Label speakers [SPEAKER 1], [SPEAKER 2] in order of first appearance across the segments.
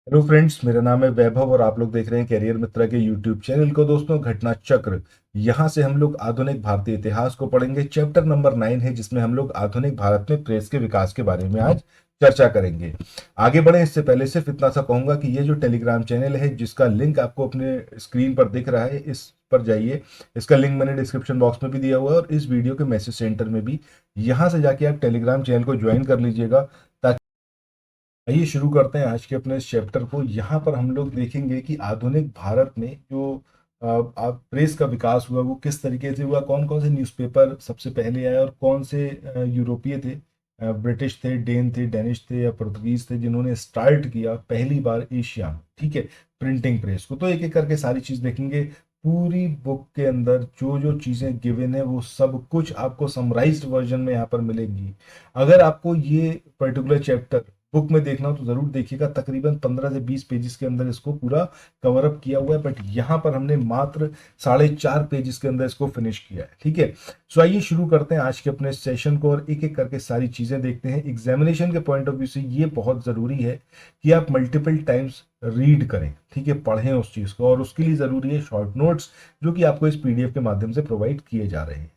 [SPEAKER 1] Hello friends, मेरा नाम है वैभव और आप लोग देख रहे हैं कैरियर मित्रा के यूट्यूब चैनल को। दोस्तों, घटना चक्र यहाँ से हम लोग आधुनिक भारतीय इतिहास को पढ़ेंगे। चैप्टर नंबर 9 है जिसमें हम लोग आधुनिक भारत में प्रेस के विकास के बारे में आज चर्चा करेंगे। आगे बढ़े इससे पहले सिर्फ इतना सा कहूंगा कि ये जो टेलीग्राम चैनल है जिसका लिंक आपको अपने स्क्रीन पर दिख रहा है, इस पर जाइए। इसका लिंक मैंने डिस्क्रिप्शन बॉक्स में भी दिया हुआ है और इस वीडियो के मैसेज सेंटर में भी। यहाँ से जाके आप टेलीग्राम चैनल को ज्वाइन कर लीजिएगा। आइए शुरू करते हैं आज के अपने इस चैप्टर को। यहाँ पर हम लोग देखेंगे कि आधुनिक भारत में जो आप प्रेस का विकास हुआ वो किस तरीके से हुआ, कौन कौन से न्यूज़पेपर सबसे पहले आए और कौन से यूरोपीय थे, ब्रिटिश थे, डेन थे, डेनिश थे या पुर्तगीज थे, जिन्होंने स्टार्ट किया पहली बार एशिया में, ठीक है, प्रिंटिंग प्रेस को। तो एक एक करके सारी चीज़ देखेंगे। पूरी बुक के अंदर जो जो चीज़ें गिवन है वो सब कुछ आपको समराइज्ड वर्जन में यहाँ पर मिलेंगी। अगर आपको ये पर्टिकुलर चैप्टर बुक में देखना हो तो जरूर देखिएगा। तकरीबन 15 से 20 पेजेस के अंदर इसको पूरा कवर अप किया हुआ है, बट यहाँ पर हमने मात्र 4.5 पेजेस के अंदर इसको फिनिश किया है, ठीक है। सो आइए शुरू करते हैं आज के अपने सेशन को और एक एक करके सारी चीजें देखते हैं। एग्जामिनेशन के पॉइंट ऑफ व्यू से ये बहुत जरूरी है कि आप मल्टीपल टाइम्स रीड करें, ठीक है, पढ़ें उस चीज को, और उसके लिए जरूरी है शॉर्ट नोट्स जो कि आपको इस पीडीएफ के माध्यम से प्रोवाइड किए जा रहे हैं।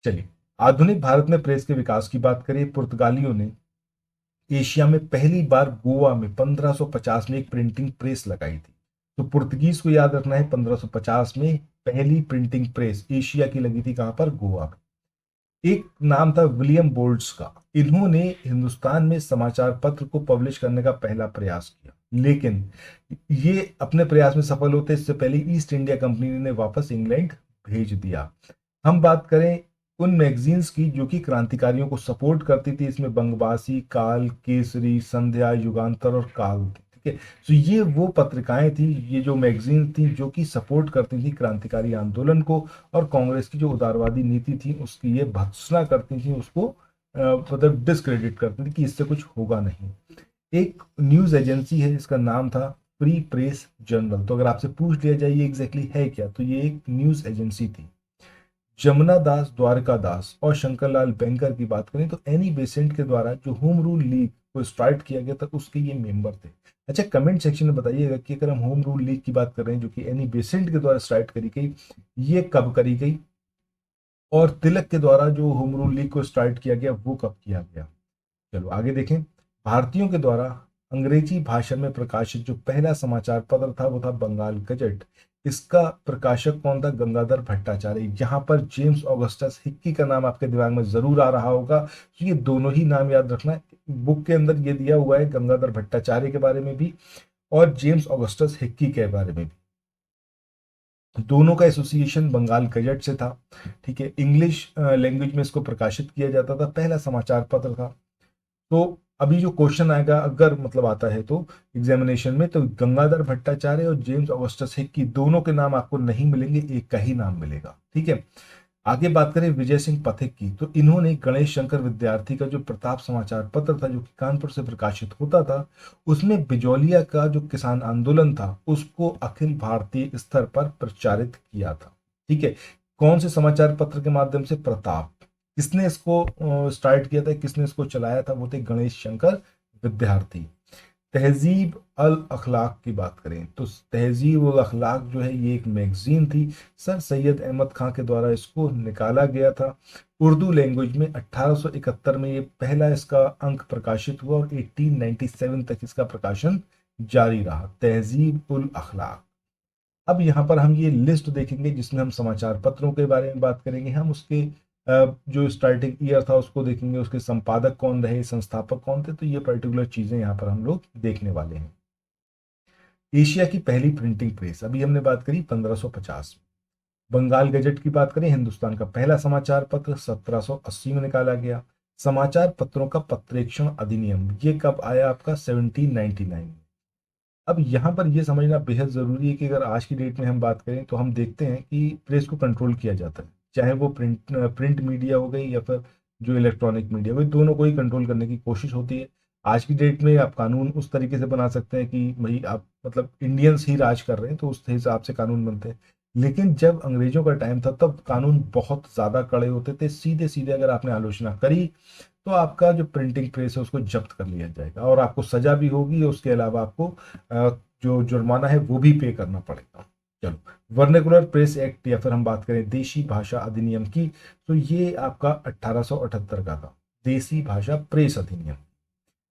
[SPEAKER 1] चलिए, आधुनिक भारत में प्रेस के विकास की बात करें। पुर्तगालियों ने एशिया में पहली बार गोवा में 1550 में एक प्रिंटिंग प्रेस लगाई थी। तो पुर्तगीज को याद रखना है, 1550 में पहली प्रिंटिंग प्रेस एशिया की लगी थी। कहां पर? गोवा में। एक नाम था विलियम बोल्ट्स का। इन्होंने हिंदुस्तान में समाचार पत्र को पब्लिश करने का पहला प्रयास किया, लेकिन ये अपने प्रयास में सफल होते इससे पहले ईस्ट इंडिया कंपनी ने वापस इंग्लैंड भेज दिया। हम बात करें उन मैगजीन्स की जो कि क्रांतिकारियों को सपोर्ट करती थी, इसमें बंगवासी, काल, केसरी, संध्या, युगांतर और काल थी, ठीक है। तो ये वो पत्रिकाएं थी, ये जो मैगजीन थी जो कि सपोर्ट करती थी क्रांतिकारी आंदोलन को, और कांग्रेस की जो उदारवादी नीति थी उसकी ये भत्सना करती थी, उसको मतलब डिस्क्रेडिट करती थी कि इससे कुछ होगा नहीं। एक न्यूज एजेंसी है, इसका नाम था फ्री प्रेस जर्नल। तो अगर आपसे पूछ लिया जाए ये एग्जैक्टली है क्या, तो ये एक न्यूज एजेंसी थी। जमुना दास, द्वारका दास और शंकरलाल बैंकर की बात करें तो एनी बेसेंट के द्वारा जो होम रूल लीग को स्टार्ट किया गया था उसके ये मेंबर थे। अच्छा, कमेंट सेक्शन में बताइएगा कि अगर हम होम रूल लीग की बात कर रहे हैं जो कि एनी बेसेंट के द्वारा स्टार्ट करी गई, ये कब करी गई, और तिलक के द्वारा जो होम रूल लीग को स्टार्ट किया गया वो कब किया गया। चलो आगे देखें। भारतीयों के द्वारा अंग्रेजी भाषा में प्रकाशित जो पहला समाचार पत्र था वो था बंगाल गजट। इसका प्रकाशक कौन था? गंगाधर भट्टाचार्य। यहाँ पर जेम्स ऑगस्टस हिक्की का नाम आपके दिमाग में जरूर आ रहा होगा, तो ये दोनों ही नाम याद रखना। बुक के अंदर ये दिया हुआ है गंगाधर भट्टाचार्य के बारे में भी और जेम्स ऑगस्टस हिक्की के बारे में भी। दोनों का एसोसिएशन बंगाल गजट से था, ठीक है। इंग्लिश लैंग्वेज में इसको प्रकाशित किया जाता था, पहला समाचार पत्र था। तो अभी जो क्वेश्चन आएगा, अगर मतलब आता है तो एग्जामिनेशन में, तो गंगाधर भट्टाचार्य और जेम्स ऑगस्टस हिक्की दोनों के नाम आपको नहीं मिलेंगे, एक का ही नाम मिलेगा, ठीक है। आगे बात करें विजय सिंह पथिक की, तो इन्होंने गणेश शंकर विद्यार्थी का जो प्रताप समाचार पत्र था जो कि कानपुर से प्रकाशित होता था, उसमें बिजौलिया का जो किसान आंदोलन था उसको अखिल भारतीय स्तर पर प्रचारित किया था, ठीक है। कौन से समाचार पत्र के माध्यम से? प्रताप। किसने इसको स्टार्ट किया था, किसने इसको चलाया था? वो थे गणेश शंकर विद्यार्थी। तहजीब अल अखलाक की बात करें तो तहजीब अल अखलाक जो है ये एक मैगजीन थी। सर सैयद अहमद खां के द्वारा इसको निकाला गया था। उर्दू लैंग्वेज में 1871 में ये पहला इसका अंक प्रकाशित हुआ और 1897 तक इसका प्रकाशन जारी रहा। तहजीब उल अखलाक। अब यहाँ पर हम ये लिस्ट देखेंगे जिसमें हम समाचार पत्रों के बारे में बात करेंगे। हम उसके जो स्टार्टिंग ईयर था उसको देखेंगे, उसके संपादक कौन रहे, संस्थापक कौन थे, तो ये पर्टिकुलर चीजें यहाँ पर हम लोग देखने वाले हैं। एशिया की पहली प्रिंटिंग प्रेस, अभी हमने बात करी 1550 में। बंगाल गजट की बात करें, हिंदुस्तान का पहला समाचार पत्र 1780 में निकाला गया। समाचार पत्रों का पत्रेक्षण अधिनियम ये कब आया? आपका 1799 में। अब यहाँ पर यह समझना बेहद जरूरी है कि अगर आज की डेट में हम बात करें तो हम देखते हैं कि प्रेस को कंट्रोल किया जाता है, चाहे वो प्रिंट मीडिया हो गई या फिर जो इलेक्ट्रॉनिक मीडिया हो गई, दोनों को ही कंट्रोल करने की कोशिश होती है। आज की डेट में आप कानून उस तरीके से बना सकते हैं कि भाई आप मतलब इंडियंस ही राज कर रहे हैं तो उस हिसाब से कानून बनते हैं। लेकिन जब अंग्रेजों का टाइम था तब कानून बहुत ज्यादा कड़े होते थे, सीधे सीधे अगर आपने आलोचना करी तो आपका जो प्रिंटिंग प्रेस है उसको जब्त कर लिया जाएगा और आपको सजा भी होगी, उसके अलावा आपको जो जुर्माना है वो भी पे करना पड़ेगा। चलो, वर्नेकुलर प्रेस एक्ट या फिर हम बात करें देशी भाषा अधिनियम की, तो ये आपका 1878 का था, देशी भाषा प्रेस अधिनियम।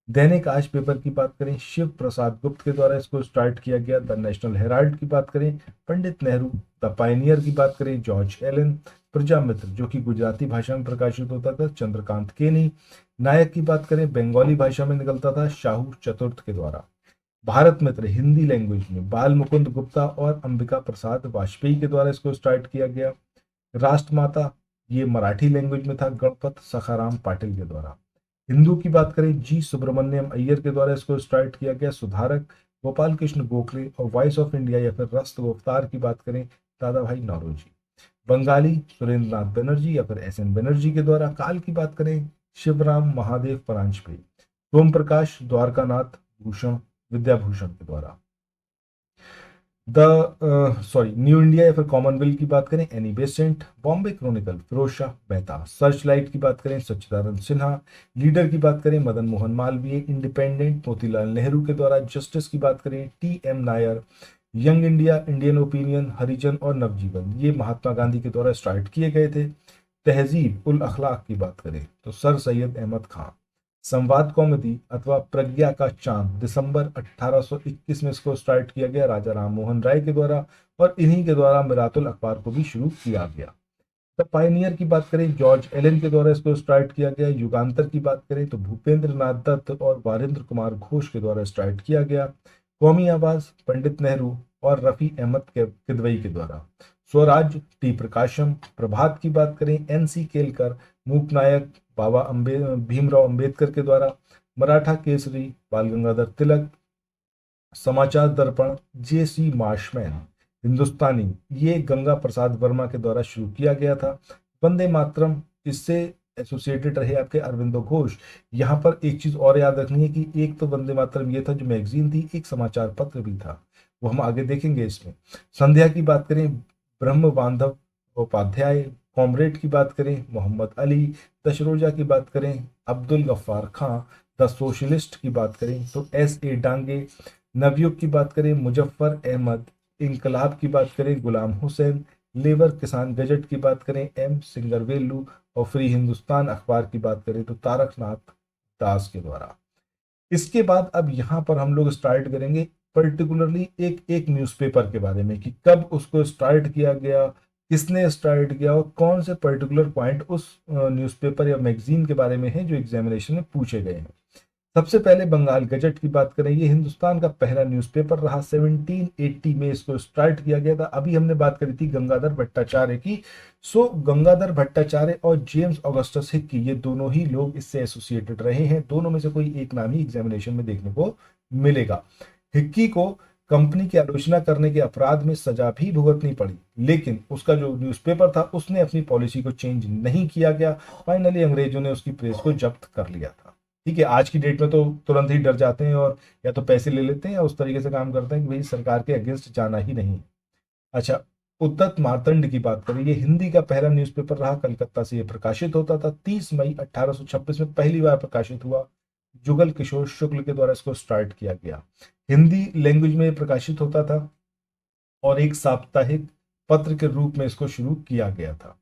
[SPEAKER 1] दैनिक आज पेपर की बात करें, शिव प्रसाद गुप्त के द्वारा इसको स्टार्ट किया गया। द नेशनल हेराल्ड की बात करें, पंडित नेहरू। द पायनियर की बात करें, जॉर्ज एलन। प्रजामित्र जो कि गुजराती भाषा में प्रकाशित होता था, चंद्रकांत केनी। नायक की बात करें, बंगाली भाषा में निकलता था, शाहू चतुर्थ के द्वारा। भारत मित्र हिंदी लैंग्वेज में बाल मुकुंद गुप्ता और अंबिका प्रसाद वाजपेयी के द्वारा इसको स्टार्ट किया गया। राष्ट्रमाता ये मराठी लैंग्वेज में था, गणपत सखाराम पाटिल के द्वारा। हिंदू की बात करें, जी सुब्रमण्यम अय्यर के द्वारा इसको स्टार्ट किया गया। सुधारक गोपाल कृष्ण गोखले। और वॉइस ऑफ इंडिया या फिर रस्त गुफ्तार की बात करें, दादा भाई नौरोजी। बंगाली सुरेंद्र नाथ बनर्जी या फिर एस एन बनर्जी के द्वारा। काल की बात करें, शिवराम महादेव परांजपे। सोम प्रकाश द्वारकानाथ भूषण विद्याभूषण के द्वारा। न्यू इंडिया या फिर कॉमनवेल्थ की बात करें, Annie Besant. Bombay chronicle Firoz Shah Mehta. Searchlight की बात करें, सच्चिदानंद सिन्हा। लीडर की बात करें, मदन मोहन मालवीय। इंडिपेंडेंट मोतीलाल नेहरू के द्वारा। जस्टिस की बात करें, T M Nair. Young India, Indian opinion, Harijan और नवजीवन ये महात्मा गांधी के द्वारा स्टार्ट किए गए थे। तहजीब उल अखलाक की बात करें तो सर सैयद अहमद खान। संवाद कौमुदी अथवा प्रज्ञा का चांद दिसंबर 1821 में इसको स्टार्ट किया गया राजा राम मोहन राय के द्वारा, और इन्हीं के द्वारा मिरातुल अखबार को भी शुरू किया गया। द पायनियर की बात करें, जॉर्ज एलन के द्वारा इसको स्टार्ट किया गया। युगांतर की बात करें तो भूपेंद्र नाथ दत्त और वारिंद्र कुमार घोष के द्वारा स्टार्ट किया गया। कौमी आवाज पंडित नेहरू और रफी अहमद किदवई के द्वारा। स्वराज टी प्रकाशम। प्रभात की बात करें, एन सी केलकर, मूक नायक बाबा भीमराव अंबेडकर के द्वारा। मराठा केसरी बाल गंगाधर तिलक। समाचार दर्पण जे सी मार्शमैन। हिंदुस्तानी ये गंगा प्रसाद वर्मा के द्वारा शुरू किया गया था। वंदे मातरम इससे एसोसिएटेड रहे आपके अरविंदो घोष। यहाँ पर एक चीज और याद रखनी है कि एक तो वंदे मातरम ये था जो मैगजीन थी, एक समाचार पत्र भी था, वो हम आगे देखेंगे इसमें। संध्या की बात करें, ब्रह्म बांधव उपाध्याय। कॉमरेड की बात करें, मोहम्मद अली। दशरोजा की बात करें, अब्दुल गफ्फार खां। द सोशलिस्ट की बात करें तो एस ए डांगे। नवयुग की बात करें, मुजफ्फर अहमद। इनकलाब की बात करें, गुलाम हुसैन। लेबर किसान गजट की बात करें, एम सिंगरवेलू। और फ्री हिंदुस्तान अखबार की बात करें तो तारकनाथ दास के द्वारा। इसके बाद अब यहाँ पर हम लोग स्टार्ट करेंगे पर्टिकुलरली एक एक न्यूज़पेपर के बारे में कि कब उसको स्टार्ट किया गया, किसने स्टार्ट किया और कौन से पर्टिकुलर पॉइंट उस न्यूज़पेपर या मैगजीन के बारे में है जो एग्जामिनेशन में पूछे गए हैं। सबसे पहले बंगाल गजट की बात करें, ये हिंदुस्तान का पहला न्यूज़पेपर रहा। 1780 में इसको स्टार्ट किया गया था। अभी हमने बात करी थी गंगाधर भट्टाचार्य की। सो गंगाधर भट्टाचार्य और जेम्स ऑगस्टस हिक्की ये दोनों ही लोग इससे एसोसिएटेड रहे हैं। दोनों में से कोई एक नाम ही एग्जामिनेशन में देखने को मिलेगा। हिक्की को कंपनी की आलोचना करने के अपराध में सजा भी भुगतनी पड़ी, लेकिन उसका जो न्यूज़पेपर था उसने अपनी पॉलिसी को चेंज नहीं किया गया। फाइनली अंग्रेजों ने उसकी प्रेस को जब्त कर लिया था। ठीक है, आज की डेट में तो तुरंत ही डर जाते हैं और या तो पैसे ले लेते हैं या उस तरीके से काम करते हैं कि भाई सरकार के अगेंस्ट जाना ही नहीं। अच्छा, उद्दत मार्तंड की बात करें, ये हिंदी का पहला न्यूज़पेपर रहा। कलकत्ता से ये प्रकाशित होता था। 30 मई 1826 में पहली बार प्रकाशित हुआ। जुगल किशोर शुक्ल के द्वारा इसको स्टार्ट किया गया। हिंदी लैंग्वेज में प्रकाशित होता था और एक साप्ताहिक पत्र के रूप में इसको शुरू किया गया था।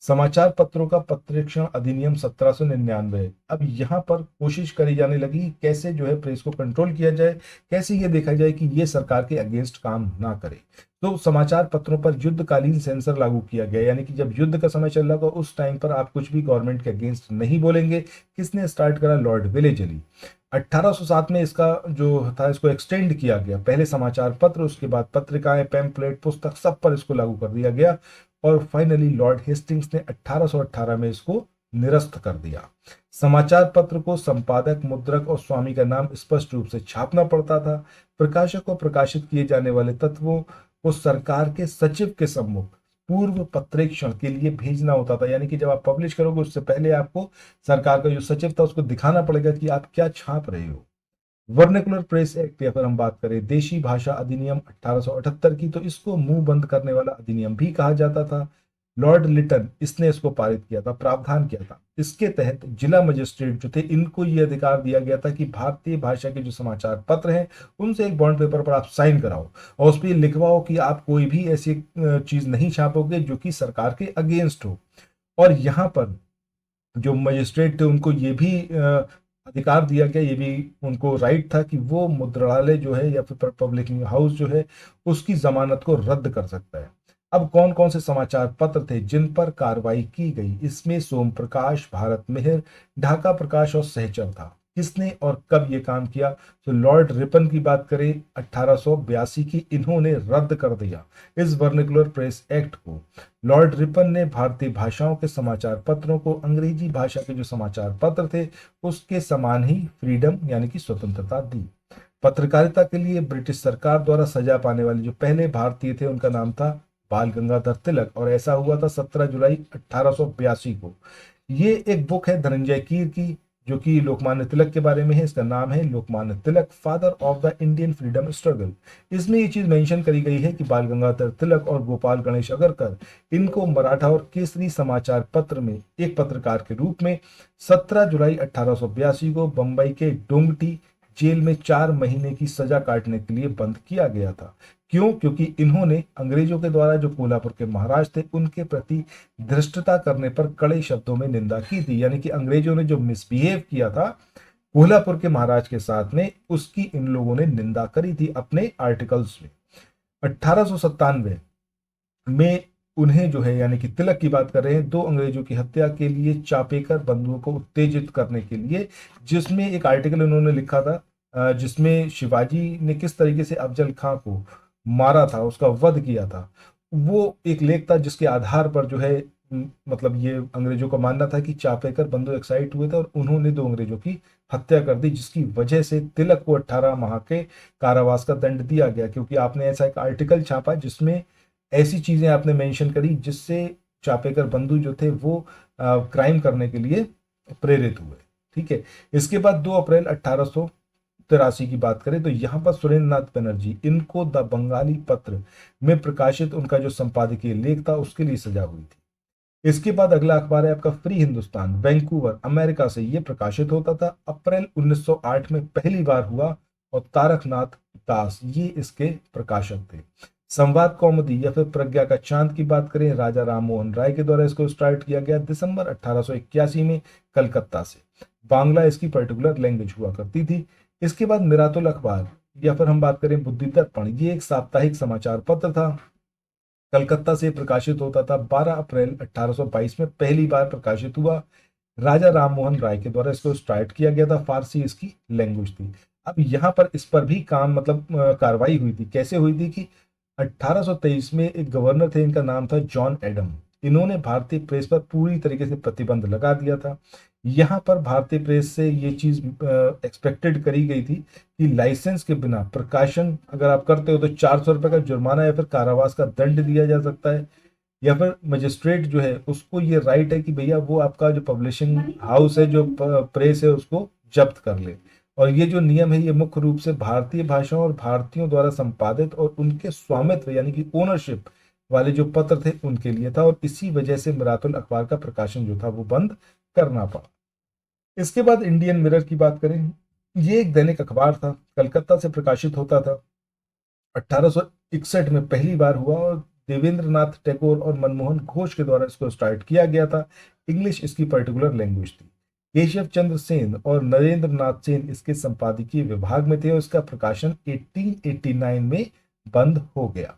[SPEAKER 1] समाचार पत्रों का पत्रेक्षण अधिनियम 1799। अब यहाँ पर कोशिश करी जाने लगी कि कैसे जो है प्रेस को कंट्रोल किया जाए, कैसे ये देखा जाए कि ये सरकार के अगेंस्ट काम ना करे। तो समाचार पत्रों पर युद्धकालीन सेंसर लागू किया गया, यानी कि जब युद्ध का समय चल रहा था उस टाइम पर आप कुछ भी गवर्नमेंट के अगेंस्ट नहीं बोलेंगे। किसने स्टार्ट करा? Lord Wellesley. 1807 में इसका जो था इसको एक्सटेंड किया गया। पहले समाचार पत्र, उसके बाद पत्रिकाएं, पैम्पलेट, पुस्तक, सब पर इसको लागू कर दिया गया। और फाइनली लॉर्ड हेस्टिंग्स ने 1818 में इसको निरस्त कर दिया। समाचार पत्र को संपादक, मुद्रक और स्वामी का नाम स्पष्ट रूप से छापना पड़ता था। प्रकाशक को प्रकाशित किए जाने वाले तत्वों को सरकार के सचिव के सम्मुख पूर्व पत्रेक्षण के लिए भेजना होता था, यानी कि जब आप पब्लिश करोगे उससे पहले आपको सरकार का जो सचिव था उसको दिखाना पड़ेगा कि आप क्या छाप रहे हो। वर्नाकुलर प्रेस एक्ट या फिर हम बात करें देशी भाषा अधिनियम 1878 की, तो इसको मुंह बंद करने वाला अधिनियम भी कहा जाता था। लॉर्ड लिटन इसने इसको पारित किया था, प्रावधान किया था। इसके तहत जिला मजिस्ट्रेट जो थे, इनको ये अधिकार दिया गया था कि भारतीय भाषा के जो समाचार पत्र हैं उनसे एक बॉन्ड पेपर पर आप साइन कराओ और उस पर लिखवाओ कि आप कोई भी ऐसी चीज नहीं छापोगे जो कि सरकार के अगेंस्ट हो। और यहाँ पर जो मजिस्ट्रेट थे उनको ये भी अधिकार दिया गया, ये भी उनको राइट था कि वो मुद्रणालय जो है या फिर पब्लिशिंग हाउस जो है उसकी जमानत को रद्द कर सकता है। अब कौन कौन से समाचार पत्र थे जिन पर कार्रवाई की गई? इसमें सोम प्रकाश, भारत मेहर, ढाका प्रकाश और सहचर था। किसने और कब ये काम किया? तो लॉर्ड रिपन की बात करें 1882 की, इन्होंने रद्द कर दिया इस वर्नाकुलर प्रेस एक्ट को। लॉर्ड रिपन ने भारतीय भाषाओं के समाचार पत्रों को अंग्रेजी भाषा के जो समाचार पत्र थे उसके समान ही फ्रीडम यानी कि स्वतंत्रता दी। पत्रकारिता के लिए ब्रिटिश सरकार द्वारा सजा पाने वाले जो पहले भारतीय थे उनका नाम था बाल गंगाधर तिलक, और ऐसा हुआ था 17 जुलाई 1882 को। ये एक बुक है धनंजय कीर की जो कि लोकमान्य तिलक के बारे में है। इसका नाम है Lokmanya Tilak, father of the Indian freedom struggle. इसमें ये चीज मेंशन करी गई है कि बाल गंगाधर तिलक और गोपाल गणेश अगरकर, इनको मराठा और केसरी समाचार पत्र में एक पत्रकार के रूप में 17 जुलाई 1882 को बंबई के डोंगटी जेल में 4 महीने की सजा काटने के लिए बंद किया गया था। क्यों? क्योंकि इन्होंने अंग्रेजों के द्वारा जो कोल्हापुर के महाराज थे उनके प्रति धृष्टता करने पर कड़े शब्दों में निंदा की थी, यानी कि अंग्रेजों ने जो मिसबिहेव किया था कोल्हापुर के महाराज के साथ में, उसकी इन लोगों ने निंदा करी थी अपने आर्टिकल्स में। 1897 में उन्हें जो है, यानी कि तिलक की बात कर रहे हैं, 2 अंग्रेजों की हत्या के लिए चापेकर बंधुओं को उत्तेजित करने के लिए, जिसमें एक आर्टिकल उन्होंने लिखा था जिसमें शिवाजी ने किस तरीके से अफजल खां को मारा था, उसका वध किया था, वो एक लेख था जिसके आधार पर जो है मतलब ये अंग्रेजों का मानना था कि चापेकर बंधु एक्साइट हुए थे और उन्होंने 2 अंग्रेजों की हत्या कर दी, जिसकी वजह से तिलक को 18 माह के कारावास का दंड दिया गया, क्योंकि आपने ऐसा एक आर्टिकल छापा जिसमें ऐसी चीजें आपने मेंशन करी जिससे चापेकर बंधु जो थे वो क्राइम करने के लिए प्रेरित हुए। ठीक है। इसके बाद 2 अप्रैल 1883 की बात करें तो यहाँ पर सुरेंद्र नाथ बनर्जी, इनको द बंगाली पत्र में प्रकाशित उनका जो संपादकीय लेख था उसके लिए सजा हुई थी। इसके बाद अगला अखबार है आपका फ्री हिंदुस्तान, वैंकूवर अमेरिका से ये प्रकाशित होता था। अप्रैल 1908 में पहली बार हुआ और तारकनाथ दास ये इसके प्रकाशक थे। संवाद कौमुदी या फिर प्रज्ञा का चांद की बात करें, राजा राम मोहन राय के द्वारा इसको स्टार्ट किया गया दिसंबर 1881 में कलकत्ता से। बांग्ला इसकी पर्टिकुलर लैंग्वेज हुआ करती थी। इसके बाद मिरातुल अखबार या फिर हम बात करें बुद्धि दर्पण, ये एक साप्ताहिक समाचार पत्र था, कलकत्ता से प्रकाशित होता था। 12 अप्रैल 1822 में पहली बार प्रकाशित हुआ। राजा राम मोहन राय के द्वारा इसको स्टार्ट किया गया था, फारसी इसकी लैंग्वेज थी। अब यहाँ पर इस पर भी काम मतलब कार्रवाई हुई थी। कैसे हुई थी कि 1823 में एक गवर्नर थे, इनका नाम था जॉन एडम, इन्होंने भारतीय प्रेस पर पूरी तरीके से प्रतिबंध लगा दिया था। यहाँ पर भारतीय प्रेस से ये चीज एक्सपेक्टेड करी गई थी कि लाइसेंस के बिना प्रकाशन अगर आप करते हो तो 400 रुपए का जुर्माना या फिर कारावास का दंड दिया जा सकता है, या फिर मजिस्ट्रेट जो है उसको ये राइट है कि भैया वो आपका जो पब्लिशिंग हाउस है, जो प्रेस है, उसको जब्त कर ले। और ये जो नियम है ये मुख्य रूप से भारतीय भाषाओं और भारतीयों द्वारा संपादित और उनके स्वामित्व यानी कि ओनरशिप वाले जो पत्र थे उनके लिए था, और इसी वजह से मिरातुल अखबार का प्रकाशन जो था वो बंद करना पड़ा। इसके बाद इंडियन मिरर की बात करें, ये एक दैनिक अखबार था, कलकत्ता से प्रकाशित होता था। 1861 में पहली बार हुआ और देवेंद्र नाथ टैगोर और मनमोहन घोष के द्वारा इसको स्टार्ट किया गया था। इंग्लिश इसकी पर्टिकुलर लैंग्वेज थी। केशव चंद्र सेन और नरेंद्र नाथ सेन इसके संपादकीय विभाग में थे और इसका प्रकाशन 1889 में बंद हो गया।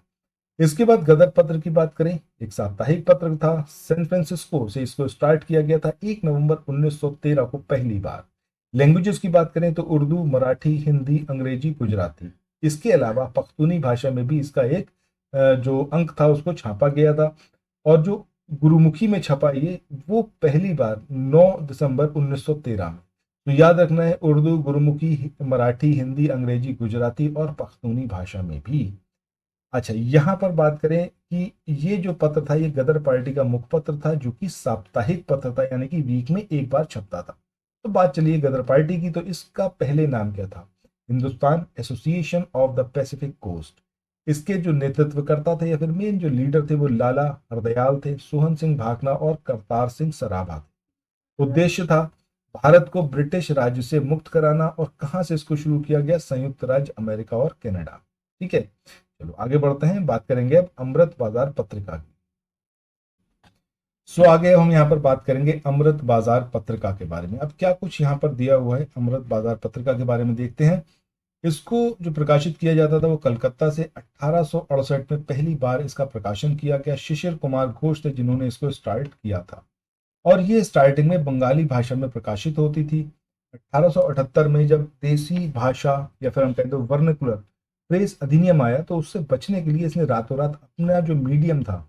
[SPEAKER 1] इसके बाद गदर पत्र की बात करें, एक साप्ताहिक पत्र था, सैन फ्रांसिस्को से इसको स्टार्ट किया गया था 1 नवंबर 1913 को पहली बार। लैंग्वेजेस की बात करें तो उर्दू, मराठी, हिंदी, अंग्रेजी, गुजराती। इसके अलावा पख्तूनी भाषा में भी इसका एक जो अंक था उसको छापा गया था, और जो गुरुमुखी में छपा ये वो पहली बार 9 दिसंबर 1913 में। तो याद रखना है उर्दू, गुरुमुखी, मराठी, हिंदी, अंग्रेजी, गुजराती और पख्तूनी भाषा में भी। अच्छा, यहाँ पर बात करें कि ये जो पत्र था ये गदर पार्टी का मुखपत्र था जो कि साप्ताहिक पत्र था, यानी कि वीक में एक बार छपता था। तो बात चलिए गदर पार्टी की, तो इसका पहले नाम क्या था? Hindustan association of the Pacific coast. इसके जो नेतृत्वकर्ता थे या फिर मेन जो लीडर थे वो लाला हरदयाल थे, सोहन सिंह भाखना और करतार सिंह सराभा थे। उद्देश्य था भारत को ब्रिटिश राज्य से मुक्त कराना। और कहां से इसको शुरू किया गया? संयुक्त राज्य अमेरिका और कनाडा। ठीक है, चलो आगे बढ़ते हैं, बात करेंगे अब अमृत बाजार पत्रिका की। आगे हम यहाँ पर बात करेंगे अमृत बाजार पत्रिका के बारे में। अब क्या कुछ यहाँ पर दिया हुआ है अमृत बाजार पत्रिका के बारे में देखते हैं। इसको जो प्रकाशित किया जाता था वो कलकत्ता से 1868 में पहली बार इसका प्रकाशन किया गया। शिशिर कुमार घोष थे जिन्होंने इसको स्टार्ट किया था और ये स्टार्टिंग में बंगाली भाषा में प्रकाशित होती थी। 1878 में जब देसी भाषा या फिर हम कहते हैं वर्नाक्युलर प्रेस अधिनियम आया तो उससे बचने के लिए इसने रातों रात अपना जो मीडियम था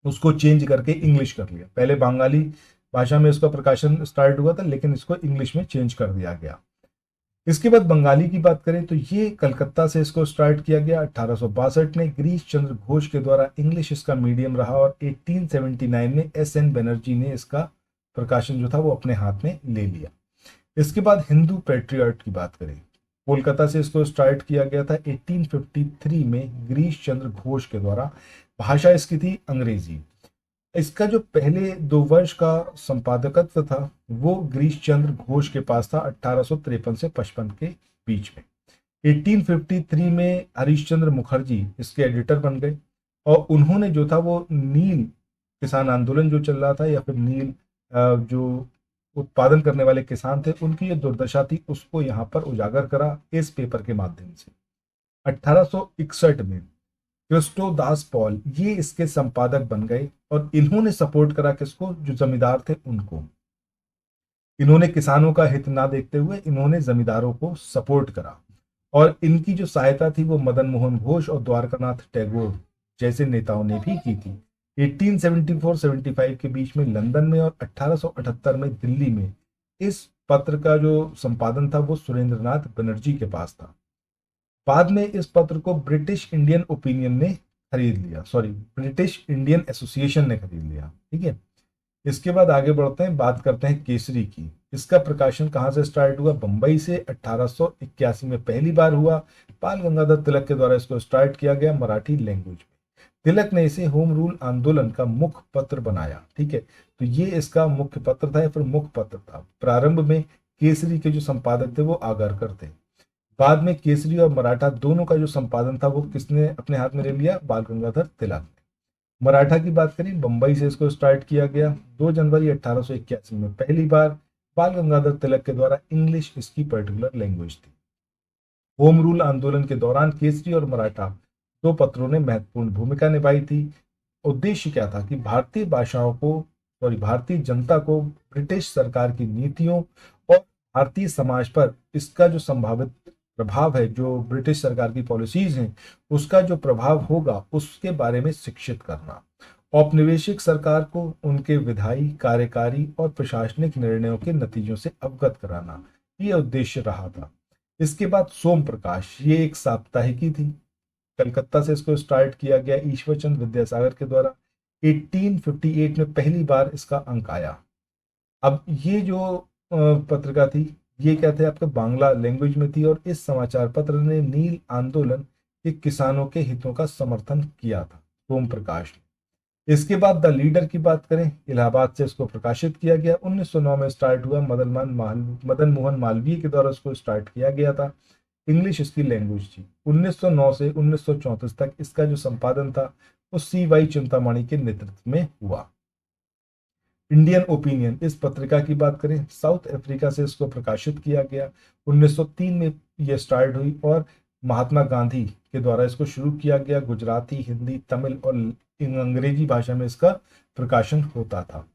[SPEAKER 1] उसको चेंज करके इंग्लिश कर लिया। पहले बंगाली भाषा में इसका प्रकाशन स्टार्ट हुआ था लेकिन इसको इंग्लिश में चेंज कर दिया गया। इसके बाद बंगाली की बात करें तो ये कलकत्ता से इसको स्टार्ट किया गया 1862 में। गिरीश चंद्र घोष के द्वारा इंग्लिश इसका मीडियम रहा और 1879 में एस.एन. बनर्जी ने इसका प्रकाशन जो था वो अपने हाथ में ले लिया। इसके बाद हिंदू पैट्रियट की बात करें, कोलकाता से इसको स्टार्ट किया गया था 1853 में गिरीश चंद्र घोष के द्वारा। भाषा इसकी थी अंग्रेजी। इसका जो पहले 2 वर्ष का संपादकत्व था वो गिरीश चंद्र घोष के पास था 1853 से 55 के बीच में। 1853 में हरीशचंद्र मुखर्जी इसके एडिटर बन गए और उन्होंने जो था वो नील किसान आंदोलन जो चल रहा था या फिर नील जो उत्पादन करने वाले किसान थे उनकी जो दुर्दशा थी उसको यहाँ पर उजागर करा इस पेपर के माध्यम से। 1861 में क्रिस्टो दास पॉल ये इसके संपादक बन गए और इन्होंने सपोर्ट करा किसको? जो जमींदार थे उनको। इन्होंने किसानों का हित ना देखते हुए इन्होंने जमींदारों को सपोर्ट करा और इनकी जो सहायता थी वो मदन मोहन घोष और द्वारकानाथ टैगोर जैसे नेताओं ने भी की थी। 1874-75 के बीच में लंदन में और 1878 में दिल्ली में इस पत्र का जो संपादन था वो सुरेंद्रनाथ बनर्जी के पास था। बाद में इस पत्र को ब्रिटिश इंडियन ओपिनियन ने खरीद लिया, ब्रिटिश इंडियन एसोसिएशन ने खरीद लिया। ठीक है, इसके बाद आगे बढ़ते हैं, बात करते हैं केसरी की। इसका प्रकाशन कहां से स्टार्ट हुआ? बंबई से 1881 में पहली बार हुआ। बाल गंगाधर तिलक के द्वारा इसको स्टार्ट किया गया मराठी लैंग्वेज में। तिलक ने इसे होम रूल आंदोलन का मुख्य पत्र बनाया। ठीक है, तो ये इसका मुख्य पत्र था या फिर मुख्य पत्र था। प्रारंभ में केसरी के जो संपादक थे वो आगरकर थे। बाद में केसरी और मराठा दोनों का जो संपादन था वो किसने अपने हाथ में ले लिया? बाल गंगाधर तिलक ने। मराठा की बात करें, बंबई से इसको स्टार्ट किया गया 2 जनवरी 1881 में पहली बार। बाल गंगाधर तिलक के द्वारा इंग्लिश इसकी पर्टिकुलर लैंग्वेज थी। होम रूल आंदोलन के दौरान केसरी और मराठा 2 पत्रों ने महत्वपूर्ण भूमिका निभाई थी। उद्देश्य क्या था कि भारतीय जनता को ब्रिटिश सरकार की नीतियों और भारतीय समाज पर इसका जो संभावित प्रभाव है, जो ब्रिटिश सरकार की पॉलिसीज हैं उसका जो प्रभाव होगा उसके बारे में शिक्षित करना। औपनिवेशिक सरकार को उनके विधायी, कार्यकारी और प्रशासनिक निर्णयों के नतीजों से अवगत कराना, ये उद्देश्य रहा था। इसके बाद सोम प्रकाश, ये एक साप्ताहिकी थी। कलकत्ता से इसको स्टार्ट किया गया ईश्वर चंद्र विद्यासागर के द्वारा। 1858 में पहली बार इसका अंक आया। अब ये जो पत्रिका थी ये क्या थे? आपके बांग्ला लैंग्वेज में थी और इस समाचार पत्र ने नील आंदोलन के किसानों के हितों का समर्थन किया था, सोम प्रकाश ने। इसके बाद द लीडर की बात करें, इलाहाबाद से इसको प्रकाशित किया गया। 1909 में स्टार्ट हुआ। मदन मोहन मालवीय के द्वारा इसको स्टार्ट किया गया था। इंग्लिश इसकी लैंग्वेज थी। 1909 से 1934 तक इसका जो संपादन था वो CY चिंतामणि के नेतृत्व में हुआ। इंडियन ओपिनियन, इस पत्रिका की बात करें, साउथ अफ्रीका से इसको प्रकाशित किया गया। 1903 में यह स्टार्ट हुई और महात्मा गांधी के द्वारा इसको शुरू किया गया। गुजराती, हिंदी, तमिल और अंग्रेजी भाषा में इसका प्रकाशन होता था।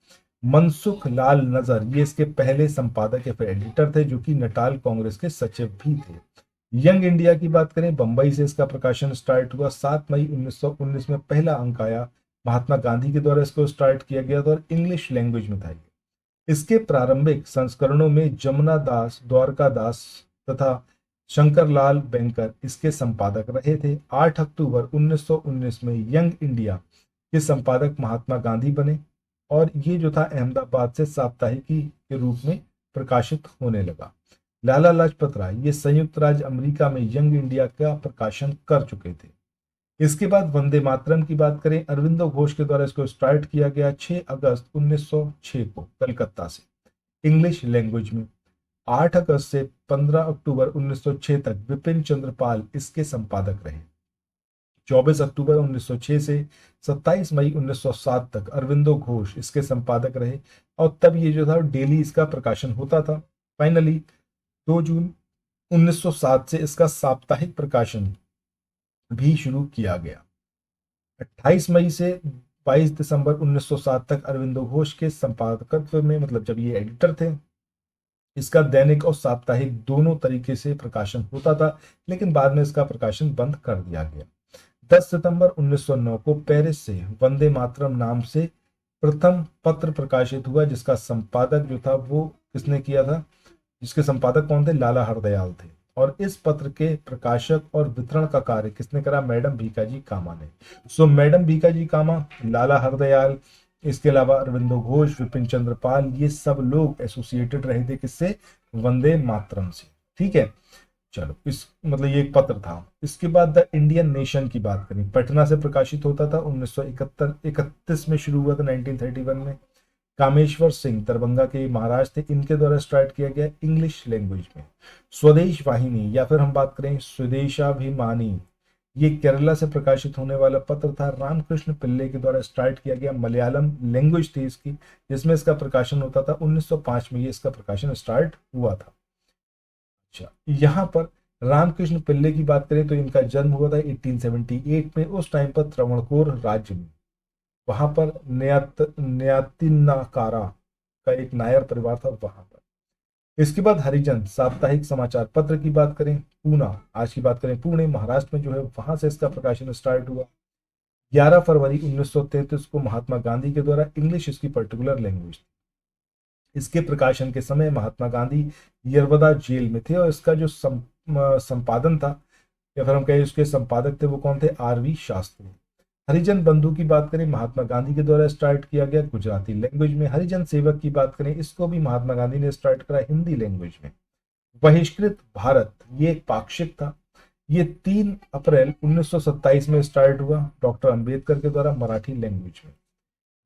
[SPEAKER 1] मनसुख लाल नजर ये इसके पहले संपादक या फिर एडिटर थे जो कि नटाल कांग्रेस के सचिव भी थे। यंग इंडिया की बात करें, बंबई से इसका प्रकाशन स्टार्ट हुआ। 7 मई 1919 में पहला अंक आया। महात्मा गांधी के द्वारा इसको स्टार्ट किया गया था और इंग्लिश लैंग्वेज में था। इसके प्रारंभिक संस्करणों में जमुना दास, द्वारका दास तथा शंकरलाल बैंकर इसके संपादक रहे थे। 8 अक्टूबर 1919 में यंग इंडिया के संपादक महात्मा गांधी बने और ये जो था अहमदाबाद से साप्ताहिकी के रूप में प्रकाशित होने लगा। लाला लाजपत राय ये संयुक्त राज्य अमेरिका में यंग इंडिया का प्रकाशन कर चुके थे। इसके बाद वंदे मातरम की बात करें, अरविंदो घोष के द्वारा इसको स्टार्ट किया गया 6 अगस्त 1906 को कलकत्ता से इंग्लिश लैंग्वेज में। 8 अगस्त से 15 अक्टूबर 1906 तक विपिन चंद्र पाल इसके संपादक रहे। 24 अक्टूबर 1906 से 27 मई 1907 तक अरविंदो घोष इसके संपादक रहे और तब ये जो था डेली इसका प्रकाशन होता था। फाइनली 2 जून 1907 से इसका साप्ताहिक प्रकाशन भी शुरू किया गया। 28 मई से 22 दिसंबर 1907 तक अरविंदो घोष के संपादकत्व में, मतलब जब ये एडिटर थे, इसका दैनिक और साप्ताहिक दोनों तरीके से प्रकाशन होता था, लेकिन बाद में इसका प्रकाशन बंद कर दिया गया। 10 सितंबर 1909 को पेरिस से वंदे मातरम नाम से प्रथम पत्र प्रकाशित हुआ, जिसका संपादक जो था वो किसने किया था, जिसके संपादक कौन थे, लाला हरदयाल थे। और इस पत्र के प्रकाशक और वितरण का कार्य किसने करा, मैडम भीकाजी कामा ने। सो मैडम भीकाजी कामा, लाला हरदयाल, इसके अलावा अरविंदो घोष, विपिन चंद्र पाल, ये सब लोग एसोसिएटेड रहे थे किससे, वंदे मातरम से। ठीक है, चलो इस मतलब ये एक पत्र था। इसके बाद द इंडियन नेशन की बात करें, पटना से प्रकाशित होता था, 1931 में शुरू हुआ था 1931 में। कामेश्वर सिंह दरभंगा के महाराज थे, इनके द्वारा स्टार्ट किया गया इंग्लिश लैंग्वेज में। स्वदेश वाहिनी या फिर हम बात करें स्वदेशाभिमानी, ये केरला से प्रकाशित होने वाला पत्र था। रामकृष्ण पिल्ले के द्वारा स्टार्ट किया गया, मलयालम लैंग्वेज थी इसकी, जिसमें इसका प्रकाशन होता था। 1905 में ये इसका प्रकाशन स्टार्ट हुआ था। अच्छा, यहाँ पर रामकृष्ण पिल्ले की बात करें तो इनका जन्म हुआ था 1878 में। उस टाइम पर त्रावणकोर राज्य में, वहां पर न्यातिनाकारा का एक नायर परिवार था वहां पर। इसके बाद हरिजन साप्ताहिक समाचार पत्र की बात करें, पूना, आज की बात करें पुणे महाराष्ट्र में जो है, वहां से इसका प्रकाशन स्टार्ट हुआ। 11 फरवरी 1933 को महात्मा गांधी के द्वारा, इंग्लिश इसकी पर्टिकुलर लैंग्वेज थी। इसके प्रकाशन के समय महात्मा गांधी यरवदा जेल में थे और इसका जो संपादन था या फिर हम कहें उसके संपादक थे वो कौन थे, आरवी शास्त्री। हरिजन बंधु की बात करें, महात्मा गांधी के द्वारा स्टार्ट किया गया गुजराती लैंग्वेज में। हरिजन सेवक की बात करें, इसको भी महात्मा गांधी ने स्टार्ट करा हिंदी लैंग्वेज में। बहिष्कृत भारत, ये एक पाक्षिक था, ये 3 अप्रैल 1927 में स्टार्ट हुआ डॉक्टर अंबेडकर के द्वारा मराठी लैंग्वेज में।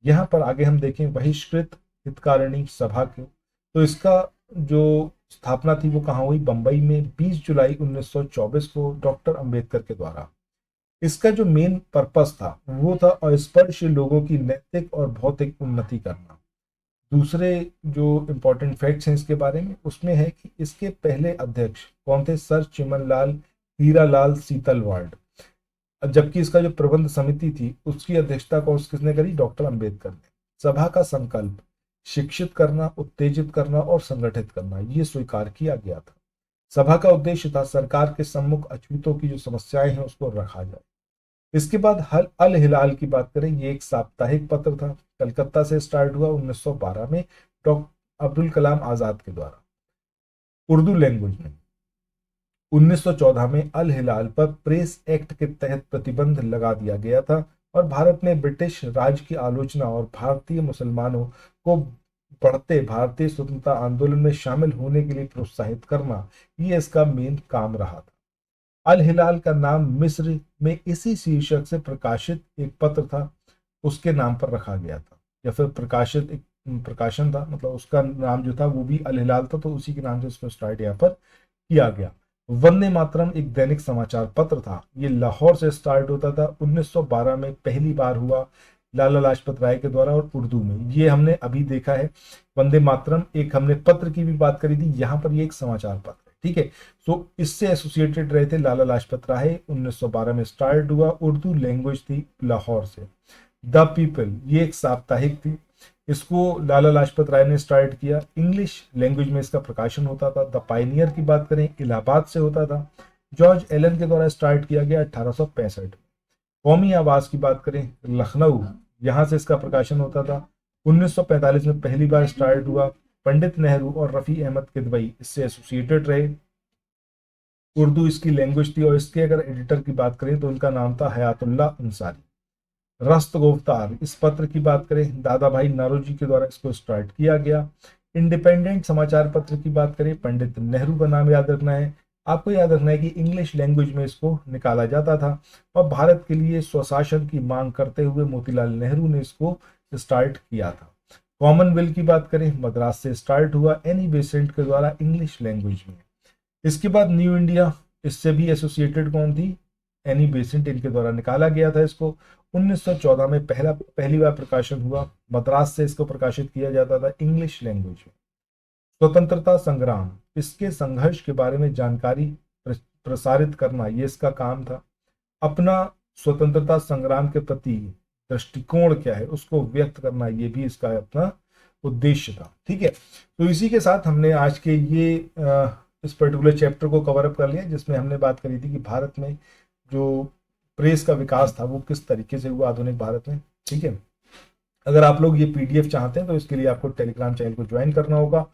[SPEAKER 1] यहाँ पर आगे हम देखें बहिष्कृत हितकारिणी सभा को, तो इसका जो स्थापना थी वो कहाँ हुई, बंबई में 20 जुलाई 1924 को डॉक्टर अंबेडकर के द्वारा। इसका जो मेन पर्पस था वो था अस्पृश्य लोगों की नैतिक और भौतिक उन्नति करना। दूसरे जो इंपॉर्टेंट फैक्ट्स हैं इसके बारे में, उसमें है कि इसके पहले अध्यक्ष कौन थे, सर चिमनलाल हीरालाल सीतलवाड़, जबकि इसका जो प्रबंध समिति थी उसकी अध्यक्षता कौन किसने करी, डॉक्टर अंबेडकर ने। सभा का संकल्प शिक्षित करना, उत्तेजित करना और संगठित करना, ये स्वीकार किया गया था। सभा का उद्देश्य था सरकार के सम्मुख अछूतों की जो समस्याएं हैं उसको रखा जाए। इसके बाद अल हिलाल की बात करें, ये एक साप्ताहिक पत्र था, कलकत्ता से स्टार्ट हुआ 1912 में डॉक्टर अब्दुल कलाम आजाद के द्वारा। उर्दू लैंग्वेज में 1914 में अल हिलाल पर प्रेस एक्ट के तहत प्रतिबंध लगा दिया गया था और भारत में ब्रिटिश राज की आलोचना और भारतीय मुसलमानों को बढ़ते भारतीय स्वतंत्रता आंदोलन में शामिल होने के लिए प्रोत्साहित करना, ये इसका मेन काम रहा था। अल हिलाल का नाम मिस्र में इसी शीर्षक से प्रकाशित एक पत्र था उसके नाम पर रखा गया था, या फिर प्रकाशित एक प्रकाशन था, मतलब उसका नाम जो था वो भी अल हिलाल था, तो उसी के नाम से उसको स्टार्ट यहाँ पर किया गया। वंदे मातरम एक दैनिक समाचार पत्र था, ये लाहौर से स्टार्ट होता था। 1912 में पहली बार हुआ लाला लाजपत राय के द्वारा और उर्दू में, ये हमने अभी देखा है। वंदे मातरम एक हमने पत्र की भी बात करी थी, यहाँ पर ये एक समाचार पत्र है। ठीक है, तो इससे एसोसिएटेड रहे थे लाला लाजपत राय। 1912 में स्टार्ट हुआ, उर्दू लैंग्वेज थी लाहौर से। द पीपल, ये एक साप्ताहिक थी, इसको लाला लाजपत राय ने स्टार्ट किया, इंग्लिश लैंग्वेज में इसका प्रकाशन होता था। द पायनियर की बात करें, इलाहाबाद से होता था, जॉर्ज एलन के द्वारा स्टार्ट किया गया 1865। कौमी आवाज की बात करें, लखनऊ, यहां से इसका प्रकाशन होता था। 1945 में पहली बार स्टार्ट हुआ, पंडित नेहरू और रफी अहमद किदवई इससे एसोसिएटेड रहे। उर्दू इसकी लैंग्वेज थी और इसके अगर एडिटर की बात करें तो उनका नाम था हयातुल्ला अंसारी। रस्त गुफ्तार, इस पत्र की बात करें, दादा भाई नारोजी के द्वारा इसको स्टार्ट किया गया। इंडिपेंडेंट समाचार पत्र की बात करें, पंडित नेहरू का नाम याद रखना है। आपको याद रखना है कि इंग्लिश लैंग्वेज में इसको निकाला जाता था और भारत के लिए स्वशासन की मांग करते हुए मोतीलाल नेहरू ने इसको स्टार्ट किया था। कॉमनवेल्थ की बात करें, मद्रास से स्टार्ट हुआ एनी बेसेंट के द्वारा इंग्लिश लैंग्वेज में। इसके बाद न्यू इंडिया, इससे भी एसोसिएटेड कौन थी, एनी बेसेंट, इनके द्वारा निकाला गया था इसको। 1914 में पहली बार प्रकाशन हुआ, मद्रास से इसको प्रकाशित किया जाता था इंग्लिश लैंग्वेज में। स्वतंत्रता संग्राम, इसके संघर्ष के बारे में जानकारी प्रसारित करना ये इसका काम था। अपना स्वतंत्रता संग्राम के प्रति दृष्टिकोण क्या है उसको व्यक्त करना ये भी इसका अपना उद्देश्य था। ठीक है, तो इसी के साथ हमने आज के ये इस पर्टिकुलर चैप्टर को कवर अप कर लिया, जिसमें हमने बात करी थी कि भारत में जो प्रेस का विकास था वो किस तरीके से हुआ आधुनिक भारत में। ठीक है, अगर आप लोग ये पीडीएफ चाहते हैं तो इसके लिए आपको टेलीग्राम चैनल को ज्वाइन करना होगा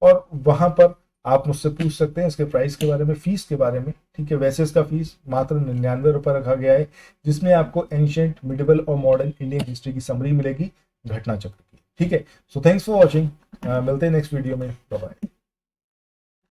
[SPEAKER 1] और वहां पर आप मुझसे पूछ सकते हैं इसके प्राइस के बारे में, फीस के बारे में। ठीक है, वैसे इसका फीस मात्र 99 रुपये रखा गया है, जिसमें आपको एंशिएंट, मिडिवल और मॉडर्न इंडियन हिस्ट्री की समरी मिलेगी घटना चक्र की। ठीक है, सो थैंक्स फॉर वॉचिंग, मिलते हैं नेक्स्ट वीडियो में, बाय बाय।